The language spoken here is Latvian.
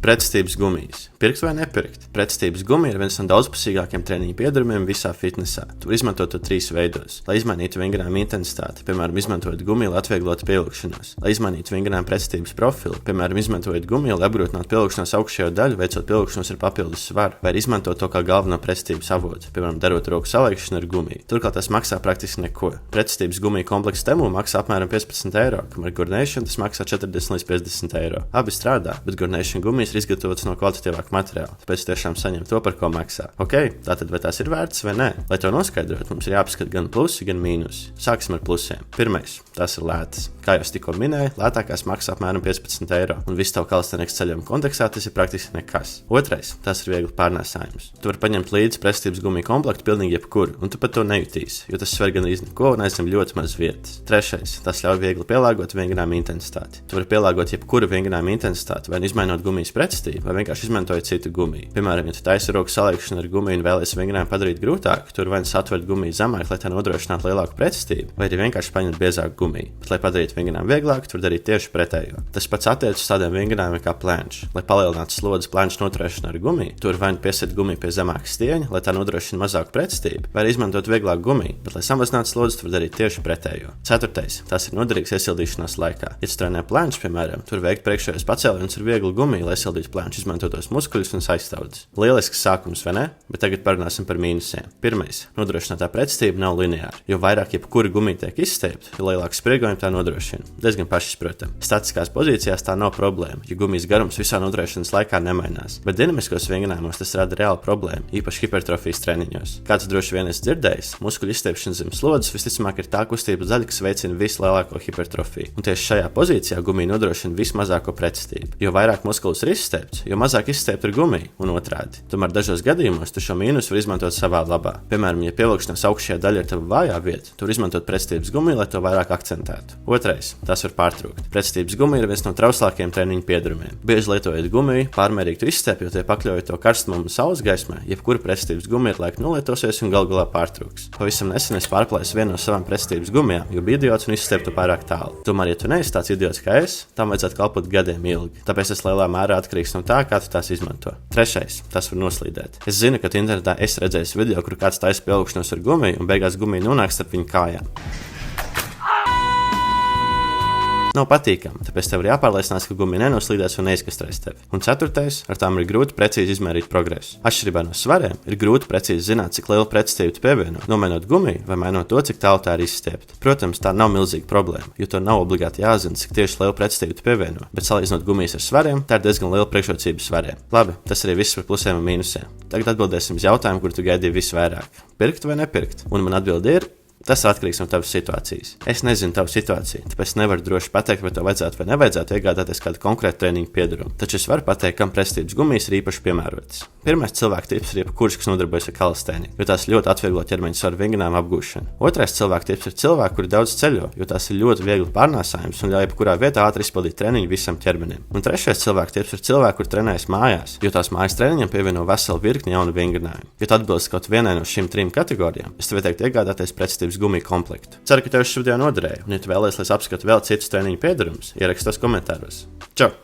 Pretestības gumijas. Pirkt vai nepirkt? Pretestības gumija ir viens no daudzpusīgākiem treniņu piedurumiem visā fitnesā. Tu vari izmantot to 3 veidos. Lai izmainītu vingrinājumu intensitāti, piemēram, izmantojot gumiju, lai atvieglotu pievilkšanos. Lai izmainītu vingrinājumu pretestības profilu, piemēram, izmantojot gumiju, lai apgrūtinātu pievilkšanos augšējo daļu, veicot pievilkšanos ar papildus svaru, vai izmantot to kā galveno pretestības avotu, piemēram, darot roku saliekšanu ar gumiju. Turklāt tas maksā praktiski neko. Pretestības gumija komplekss Temu maksā apmēram 15 eiro, kamēr Gurnation tas maksā 40 līdz 50 eiro. Abi strādā, bet Gurnation gumijas ir izgatavotas no kvalitatīvāka materiāla, tāpēc tiešām saņem to, par ko maksā. Tātad vai tās ir vērts vai nē? Lai to noskaidrot, mums ir jāpaskata gan plusi, gan mīnusi. Sāksim ar plusiem. Pirmais, tās ir lētas. Kā jau es tikko minēju, lētākās maksā apmēram 15 eiro, un viss tavu kalistēnieks ceļojuma kontekstā tas ir praktiski nekas. Otrais, tas ir viegli pārnēsājums. Tu vari paņemt līdzi pretestības gumiju komplektu pilnīgi jebkur, un tu pat to nejutīsi, jo tas sver gandrīz neko un aizņem ļoti maz vietas. Trešais, tas ļauj viegli pielāgot vingrinājumu intensitāti. Tu vari pielāgot jebkuru vingrinājumu intensitāti, vai izmainot gumijas pretestību, vai vienkārši izmantojot citu gumiju. Piemēram, ja tu taisi roku saliekšanu ar gumiju un vēlies vingrinājumu padarīt grūtāku, tur vai nu satvert gumiju zemāk, lai tā nodrošinātu lielāku pretestību, vai arī vienkārši paņemt biezāku gumiju. Bet, lai padarītu vingrinājumu vieglāk, tur darīt tieši pretējo. Tas pats attiecas uz tādiem vingrinājumiem kā planš. Lai palielinātu slodzes planšas noturēšanu ar gumiju, tur vai nu piesiet gumiju pie zemākas stieņa, lai tā nodrošina mazāku pretestību, vai arī izmantot vieglāku gumiju, bet, lai samazinātu slodzes, tur darīt tieši pretējo. Ceturtais, tas ir noderīgs iesildīšanās laikā. Ja tu trenē planš, piemēram, tur veikt priekšējos pacēlienus ar vieglu gumiju, lai sildītu planšu, izmantotos muskuļus un aizstāvus. Lielisks sākums, vai ne? Bet tagad parunāsim par mīnusiem. Pirmais, nodrošinātā pretestība nav lineāra, jo vairāk jebkura gumija tiek izstiepta, jo lielāku spriegojumu tā nodrošina. Diezgan pašsaprotami. Statiskās pozīcijās tā nav problēma, jo gumijas garums visā noturēšanas laikā nemainās, bet dinamiskos vingrinājumos tas rada reālu problēmu, īpaši hipertrofijas treniņos. Kāds droši vien esi dzirdējis, muskuļu izstiepšana zem slodzes visticamāk ir tā kustības daļa, kas veicina vislielāko hipertrofiju. Un tieši šajā pozīcijā gumija nodrošina vismazāko pretestību. Jo vairāk muskulis ir izstiepts, jo mazāk izstiepta ir gumija un otrādi. Tomēr dažos gadījumos tu šo mīnusu var izmantot savā labā. Piemēram, ja pievilkšanās augšējā daļa ir tava vājā vieta, tu vari izmantot pretestības gumiju, lai to vairāk akcentētu. Otrais, tas var pārtrūkt. Pretestības gumija ir viens no trauslākajiem treniņu piedurumiem. Bieži lietojot gumiju, pārmērīgi tu izstiepj, jo tie pakļaujot to karstumumu saules gaismai, jebkura pretestības gumija ir laika nolietosies un galu galā pārtrūks. Pavisam nesen es pārplēsu vienu no savām pretestības gumijām, jo bija idiots un izstieptu pārāk tālu. Tomēr, ja tu neesi tāds idiots kā es, tam vajadzētu kalpot gadiem ilgi. Tāpēc tas lielā mērā atkarīgs no tā, kā tu tās izmanto. Trešais, tas var noslīdēt. Es zinu, ka internetā esi redzējis video, kur kāds taisa pievilkšanos ar gumiju un beigās gumija nonāk starp viņu kājām. Nav patīkami, tāpēc tev ir jāpārliecinās, ka gumija nenoslīdēs un neizkastrēs tevi. Un ceturtais, ar tām ir grūti precīzi izmērīt progresu. Atšķirībā no svariem, ir grūti precīzi zināt, cik lielu pretestību tu pievieno, nomainot gumiju vai mainot to, cik tālu tā ir izstiepta. Protams, tā nav milzīga problēma, jo to nav obligāti jāzina, cik tieši lielu pretestību tu pievieno, bet salīdzinot gumijas ar svariem, tā ir diezgan liela priekšrocība svariem. Labi, tas arī viss par plusiem un mīnusiem. Tagad atbildēsim uz jautājumu, kur tu gaidīji visvairāk. Pirkt vai nepirkt? Un man atbilde ir: tas atkarīgs no tavas situācijas. Es nezinu tavu situāciju, tāpēc nevaru droši pateikt, vai tev vajadzētu vai nevajadzētu iegādāties kādu konkrētu treniņu piedurumu. Taču es varu pateikt, kam pretestības gumijas ir īpaši piemērotas. Pirmais cilvēku tips ir jebkurš, kas nodarbojas ar kalistēniku, jo tās ļoti atvieglo ķermeņa svaru vingrinājumu apgūšanu. Otrais cilvēku tips ir cilvēki, kuri daudz ceļo, jo tās ir ļoti viegli pārnēsājums un ļauj jebkurā vietā ātri izpildīt treniņu visam ķermenim. Un trešais cilvēku tips ir cilvēki, kuri trenējas mājās, jo tās mājas treniņam pievieno veselu virkni jaunu vingrinājumu. Ja tu atbilsti kaut vienai no šīm 3 kategorijām, es tev ieteiktu iegādāties pretestības gumiju komplektu. Ceru, ka tev šis video noderēja, un ja tu vēlies, lai es apskatu vēl citus treniņu piedarumus, ieraksti tos komentāros. Čau!